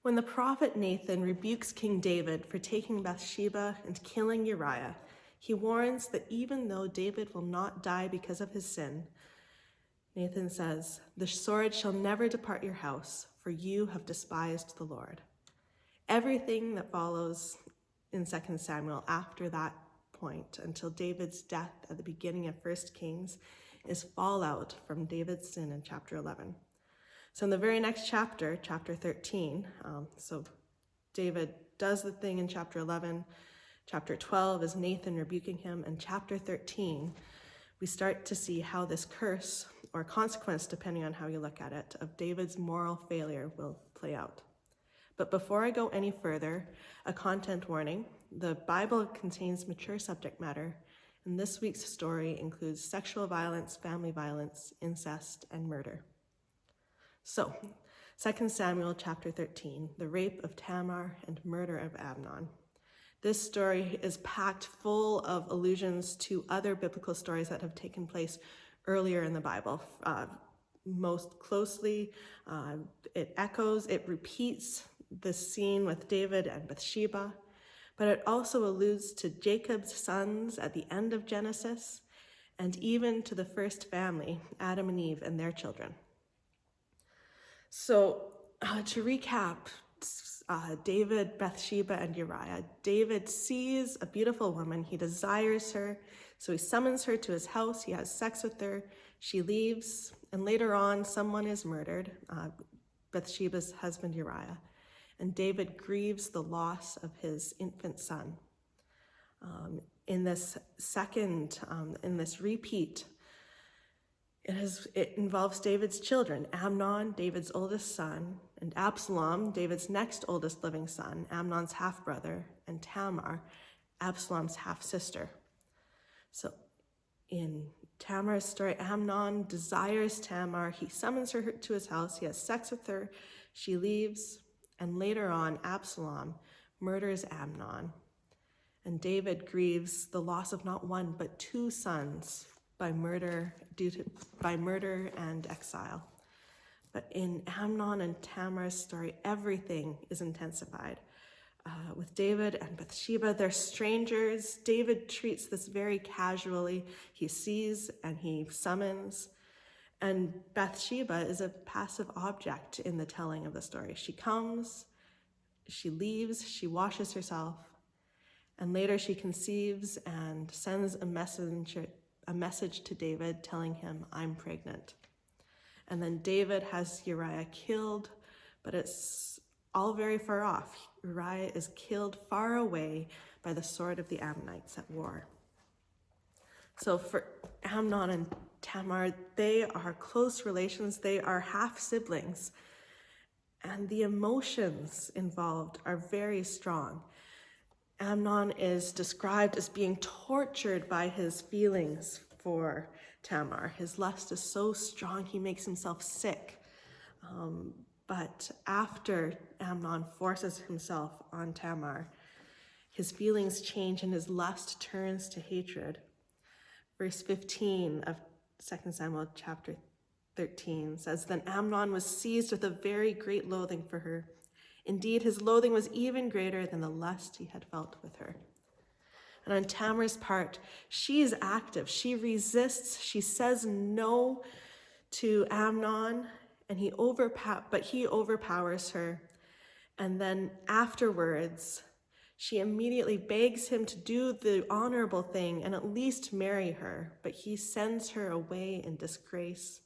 When the prophet Nathan rebukes King David for taking Bathsheba and killing Uriah, he warns that even though David will not die because of his sin, Nathan says, "The sword shall never depart your house, for you have despised the Lord." Everything that follows in 2 Samuel after that point until David's death at the beginning of 1 Kings is fallout from David's sin in chapter 11. So in the very next chapter, chapter 13, so David does the thing in chapter 11. Chapter 12 is Nathan rebuking him. And chapter 13, we start to see how this curse, or consequence, depending on how you look at it, of David's moral failure will play out. But before I go any further, a content warning. The Bible contains mature subject matter, and this week's story includes sexual violence, family violence, incest, and murder. So, 2 Samuel chapter 13, the rape of Tamar and murder of Amnon. This story is packed full of allusions to other biblical stories that have taken place earlier in the Bible. Most closely, it repeats the scene with David and Bathsheba, but it also alludes to Jacob's sons at the end of Genesis, and even to the first family, Adam and Eve and their children. So to recap, David, Bathsheba, and Uriah. David sees a beautiful woman. He desires her, so he summons her to his house. He has sex with her. She leaves, and later on, someone is murdered, Bathsheba's husband Uriah. And David grieves the loss of his infant son. In this repeat, it involves David's children, Amnon, David's oldest son, and Absalom, David's next oldest living son, Amnon's half-brother, and Tamar, Absalom's half-sister. So in Tamar's story, Amnon desires Tamar. He summons her to his house. He has sex with her. She leaves. And later on, Absalom murders Amnon. And David grieves the loss of not one, but two sons by murder and exile. But in Amnon and Tamar's story, everything is intensified. With David and Bathsheba, they're strangers. David treats this very casually. He sees and he summons. And Bathsheba is a passive object in the telling of the story. She comes, she leaves, she washes herself, and later she conceives and sends a message to David telling him, "I'm pregnant." And then David has Uriah killed, but it's all very far off. Uriah is killed far away by the sword of the Ammonites at war. So for Amnon and Tamar, they are close relations. They are half-siblings. And the emotions involved are very strong. Amnon is described as being tortured by his feelings for Tamar. His lust is so strong, he makes himself sick. But after Amnon forces himself on Tamar, his feelings change and his lust turns to hatred. Verse 15 of 2 Samuel chapter 13 says, "Then Amnon was seized with a very great loathing for her. Indeed, his loathing was even greater than the lust he had felt with her." And on Tamar's part, she is active. She resists. She says no to Amnon, and he overpowers her. And then afterwards, she immediately begs him to do the honorable thing and at least marry her, but he sends her away in disgrace.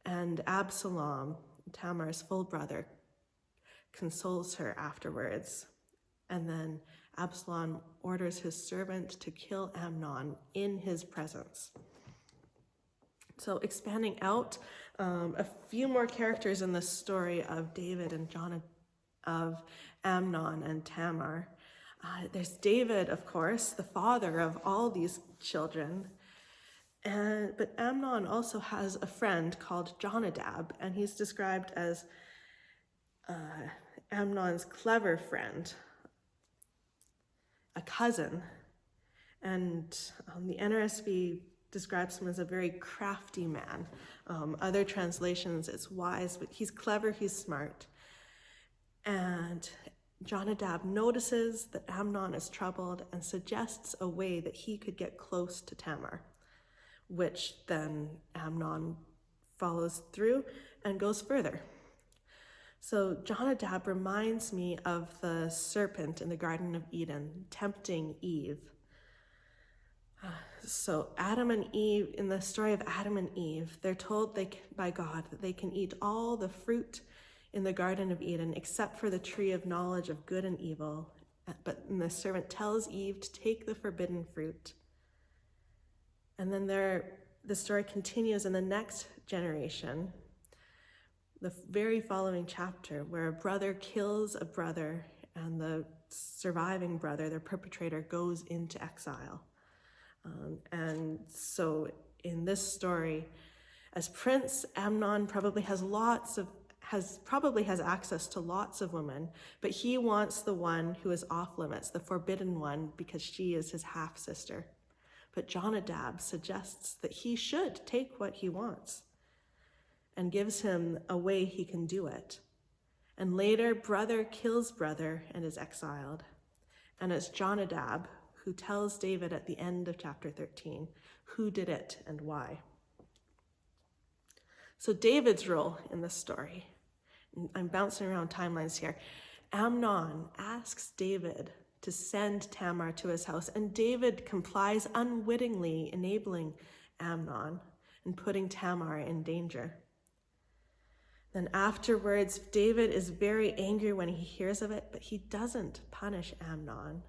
And Absalom, Tamar's full brother, consoles her afterwards. And then Absalom orders his servant to kill Amnon in his presence. So expanding out, a few more characters in the story of David and of Amnon and Tamar. There's David, of course, the father of all these children. But Amnon also has a friend called Jonadab, and he's described as Amnon's clever friend, a cousin. And the NRSV describes him as a very crafty man. Other translations, it's wise, but he's clever, he's smart. And Jonadab notices that Amnon is troubled and suggests a way that he could get close to Tamar, which then Amnon follows through and goes further. So Jonadab reminds me of the serpent in the Garden of Eden tempting Eve. So Adam and Eve, in the story of Adam and Eve, they're told by God that they can eat all the fruit in the Garden of Eden except for the tree of knowledge of good and evil. But the servant tells Eve to take the forbidden fruit. And then the story continues in the next generation, the very following chapter, where a brother kills a brother and the surviving brother, their perpetrator, goes into exile. And so in this story, as prince, Amnon probably has access to lots of women, but he wants the one who is off limits, the forbidden one, because she is his half-sister. But Jonadab suggests that he should take what he wants and gives him a way he can do it. And later, brother kills brother and is exiled. And it's Jonadab who tells David at the end of chapter 13 who did it and why. So David's role in this story, I'm bouncing around timelines here. Amnon asks David to send Tamar to his house, and David complies, unwittingly enabling Amnon and putting Tamar in danger. Then afterwards, David is very angry when he hears of it, but he doesn't punish Amnon.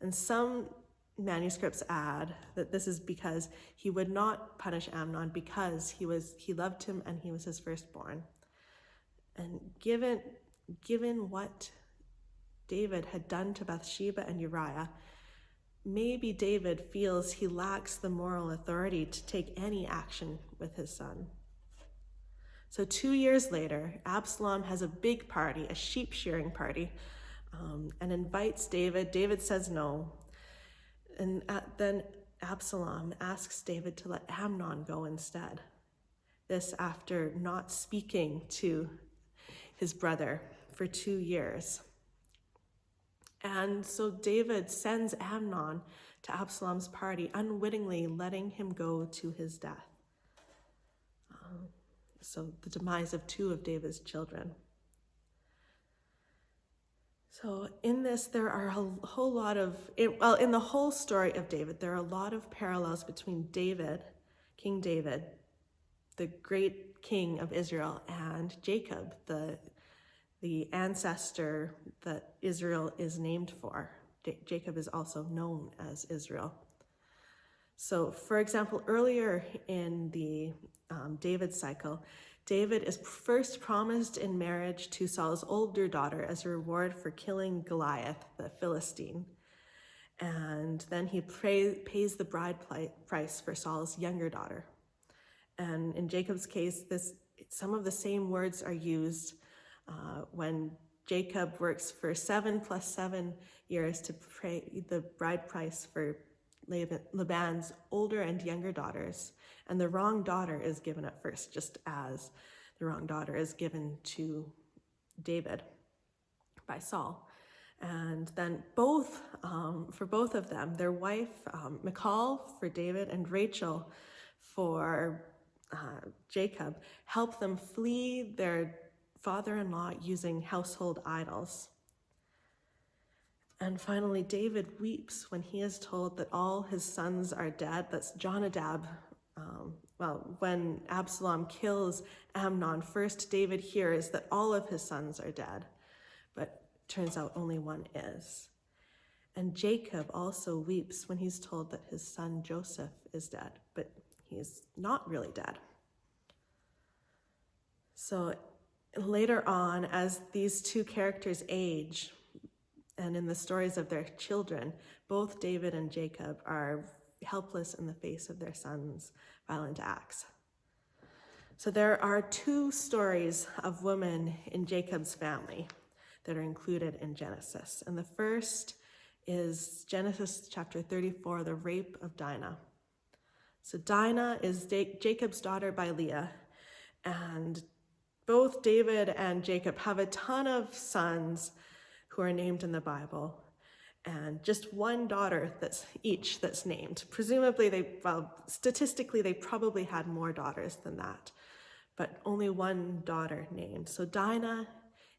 And some manuscripts add that this is because he would not punish Amnon because he loved him and he was his firstborn. And given what David had done to Bathsheba and Uriah, maybe David feels he lacks the moral authority to take any action with his son. So 2 years later, Absalom has a big party, a sheep shearing party, and invites David. David says no. And then Absalom asks David to let Amnon go instead. This after not speaking to his brother for 2 years. And so David sends Amnon to Absalom's party, unwittingly letting him go to his death. So the demise of 2 of David's children. So in this, there are a whole lot of, in the whole story of David, there are a lot of parallels between David, King David, the great king of Israel, and Jacob, the ancestor that Israel is named for. Jacob is also known as Israel. So, for example, earlier in the David cycle, David is first promised in marriage to Saul's older daughter as a reward for killing Goliath, the Philistine. And then he pays the bride price for Saul's younger daughter. And in Jacob's case, some of the same words are used when Jacob works for 7 + 7 years to pay the bride price for Laban's older and younger daughters, and the wrong daughter is given at first, just as the wrong daughter is given to David by Saul. And then for both of them, their wife, Michal for David and Rachel for Jacob, help them flee their father-in-law using household idols. And finally, David weeps when he is told that all his sons are dead. That's Jonadab. When Absalom kills Amnon, first David hears that all of his sons are dead, but turns out only one is. And Jacob also weeps when he's told that his son Joseph is dead, but he's not really dead. So later on, as these 2 characters age, and in the stories of their children, both David and Jacob are helpless in the face of their sons' violent acts. So there are 2 stories of women in Jacob's family that are included in Genesis. And the first is Genesis chapter 34, the rape of Dinah. So Dinah is Jacob's daughter by Leah, and both David and Jacob have a ton of sons who who are named in the Bible, and just one daughter that's named. Presumably statistically, they probably had more daughters than that, but only one daughter named. So Dinah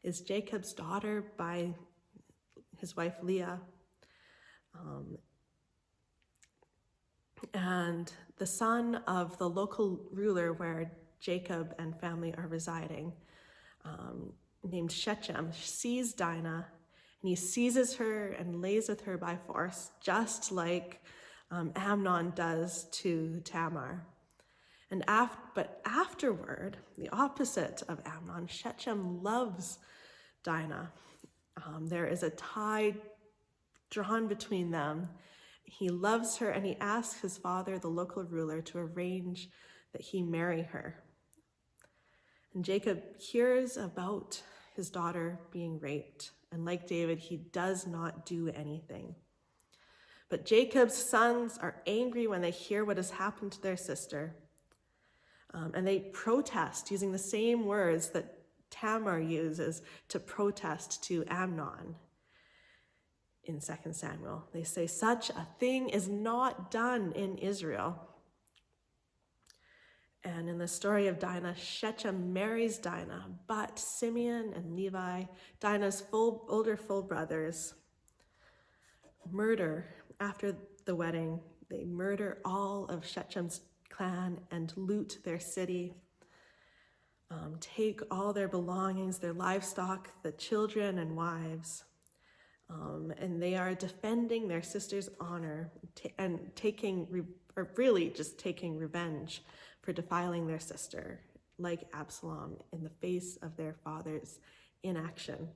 is Jacob's daughter by his wife Leah. And the son of the local ruler where Jacob and family are residing, named Shechem, sees Dinah, and he seizes her and lays with her by force, just like Amnon does to Tamar. But afterward, the opposite of Amnon, Shechem loves Dinah. There is a tie drawn between them. He loves her, and he asks his father, the local ruler, to arrange that he marry her. And Jacob hears about his daughter being raped, and like David, he does not do anything. But Jacob's sons are angry when they hear what has happened to their sister, and they protest using the same words that Tamar uses to protest to Amnon in 2 Samuel. They say, "Such a thing is not done in Israel." And in the story of Dinah, Shechem marries Dinah, but Simeon and Levi, Dinah's older full brothers, murder after the wedding. They murder all of Shechem's clan and loot their city, take all their belongings, their livestock, the children and wives. And they are defending their sister's honor and taking revenge for defiling their sister, like Absalom, in the face of their father's inaction.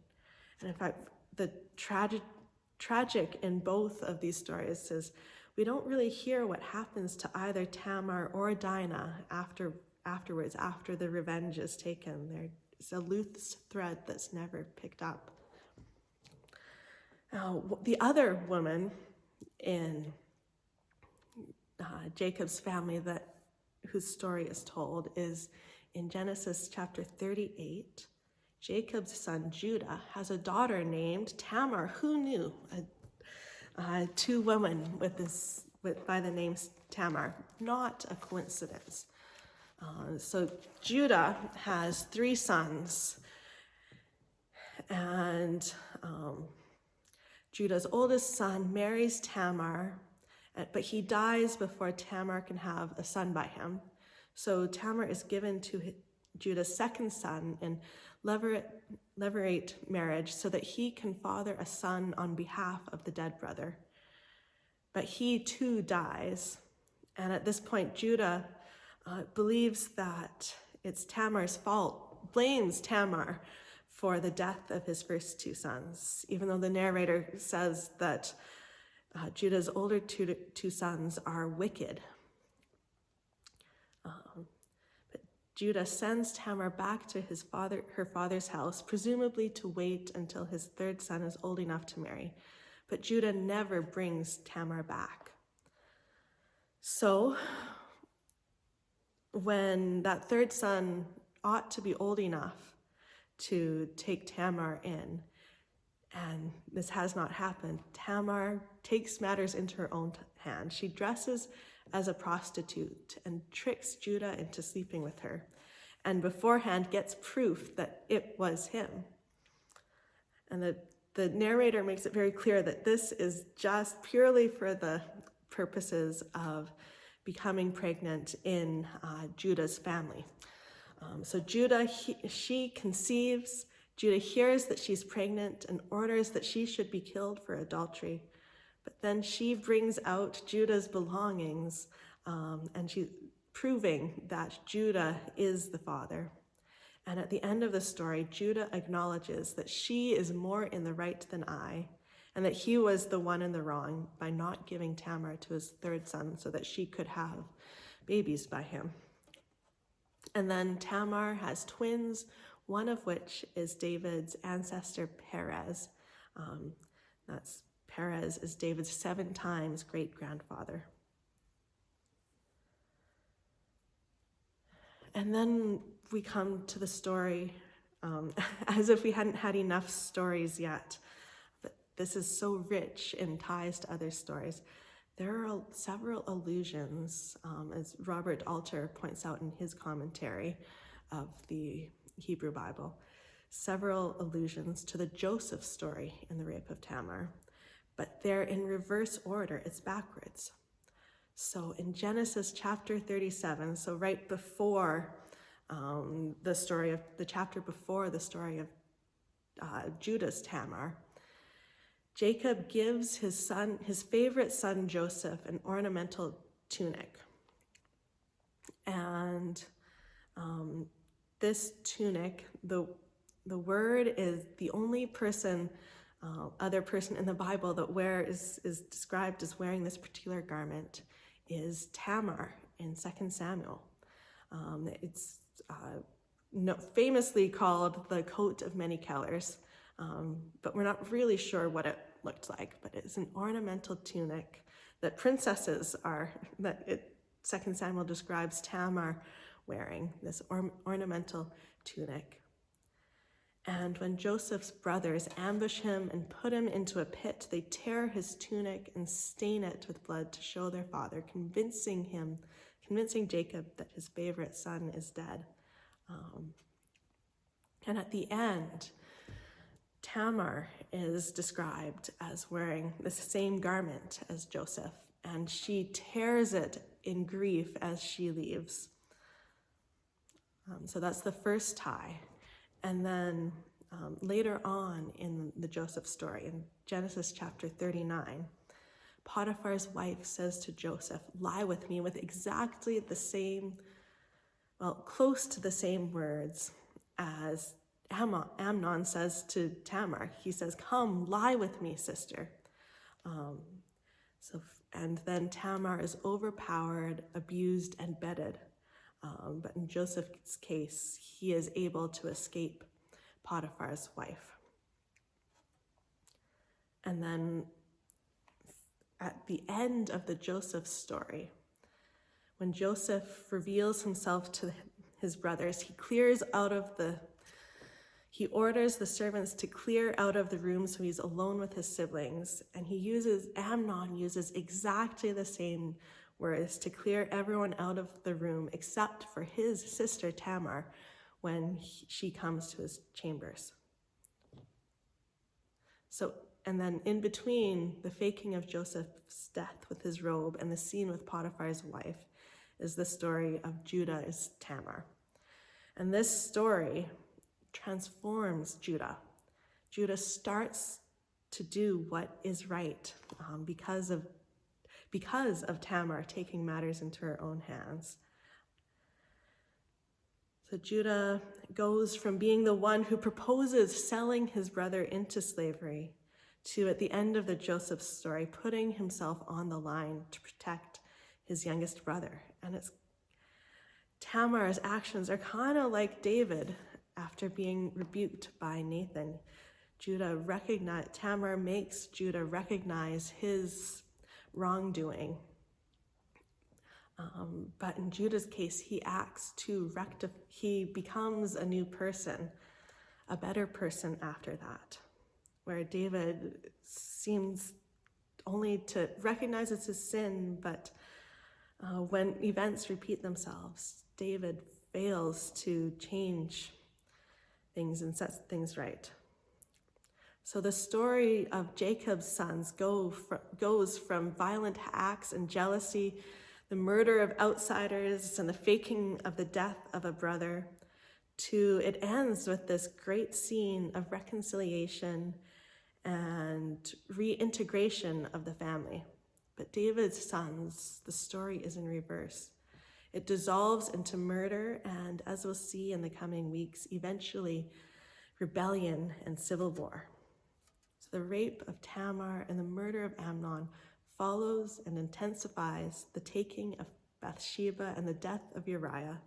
And in fact, the tragic in both of these stories is we don't really hear what happens to either Tamar or Dinah afterwards, after the revenge is taken. There's a loose thread that's never picked up. Now, the other woman in Jacob's family whose story is told is in Genesis chapter 38. Jacob's son Judah has a daughter named Tamar. Who knew? Two women by the name Tamar. Not a coincidence. So Judah has 3 sons, and Judah's oldest son marries Tamar, but he dies before Tamar can have a son by him. So Tamar is given to Judah's second son in levirate marriage so that he can father a son on behalf of the dead brother. But he too dies. And at this point, Judah believes that it's Tamar's fault, blames Tamar for the death of his first 2 sons, even though the narrator says that Judah's older two sons are wicked. But Judah sends Tamar back to her father's house, presumably to wait until his 3rd son is old enough to marry. But Judah never brings Tamar back. So when that 3rd son ought to be old enough to take Tamar in, and this has not happened, Tamar takes matters into her own hand. She dresses as a prostitute and tricks Judah into sleeping with her, and beforehand gets proof that it was him. And the narrator makes it very clear that this is just purely for the purposes of becoming pregnant in Judah's family. So she conceives. Judah hears that she's pregnant and orders that she should be killed for adultery. But then she brings out Judah's belongings, and she's proving that Judah is the father. And at the end of the story, Judah acknowledges that she is more in the right than I, and that he was the one in the wrong by not giving Tamar to his 3rd son so that she could have babies by him. And then Tamar has twins, one of which is David's ancestor Perez. Perez is David's 7 times great-grandfather. And then we come to the story, as if we hadn't had enough stories yet, this is so rich in ties to other stories. There are several allusions, as Robert Alter points out in his commentary of the Hebrew Bible, several allusions to the Joseph story in the rape of Tamar, but they're in reverse order. It's backwards. So in Genesis chapter 37, so right before the chapter before the story of Judah's Tamar, Jacob gives his favorite son Joseph, an ornamental tunic. And this tunic, the word is the only other person in the Bible that is described as wearing this particular garment is Tamar in 2 Samuel. It's famously called the coat of many colors, but we're not really sure what it looked like. But it's an ornamental tunic that princesses are, 2 Samuel describes Tamar wearing this ornamental tunic. And when Joseph's brothers ambush him and put him into a pit, they tear his tunic and stain it with blood to show their father, convincing Jacob that his favorite son is dead. And at the end, Tamar is described as wearing the same garment as Joseph, and she tears it in grief as she leaves. So that's the first tie. And then later on in the Joseph story, in Genesis chapter 39, Potiphar's wife says to Joseph, "Lie with me," with exactly the same, close to the same words as Amnon says to Tamar. He says, "Come, lie with me, sister." And then Tamar is overpowered, abused, and bedded. But in Joseph's case, he is able to escape Potiphar's wife. And then at the end of the Joseph story, when Joseph reveals himself to his brothers, he orders the servants to clear out of the room so he's alone with his siblings. And Amnon uses exactly the same words to clear everyone out of the room except for his sister Tamar when she comes to his chambers. And then in between the faking of Joseph's death with his robe and the scene with Potiphar's wife is the story of Judah's Tamar. And this story transforms Judah. Judah starts to do what is right because of Tamar taking matters into her own hands. So Judah goes from being the one who proposes selling his brother into slavery to, at the end of the Joseph story, putting himself on the line to protect his youngest brother. And Tamar's actions are kind of like David after being rebuked by Nathan. Tamar makes Judah recognize his wrongdoing. But in Judah's case, he becomes a new person, a better person after that. Where David seems only to recognize it's his sin, but when events repeat themselves, David fails to change things and sets things right. So the story of Jacob's sons goes from violent acts and jealousy, the murder of outsiders, and the faking of the death of a brother, to it ends with this great scene of reconciliation and reintegration of the family. But David's sons, the story is in reverse. It dissolves into murder and, as we'll see in the coming weeks, eventually rebellion and civil war. So the rape of Tamar and the murder of Amnon follows and intensifies the taking of Bathsheba and the death of Uriah.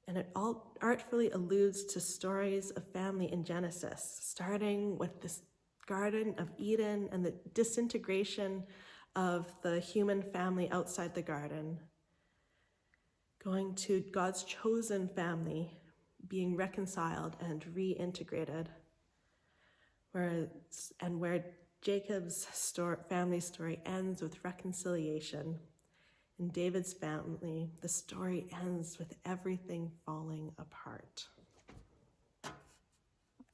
And it all artfully alludes to stories of family in Genesis, starting with this Garden of Eden and the disintegration of the human family outside the garden, going to God's chosen family being reconciled and reintegrated, where Jacob's family story ends with reconciliation, in David's family, the story ends with everything falling apart.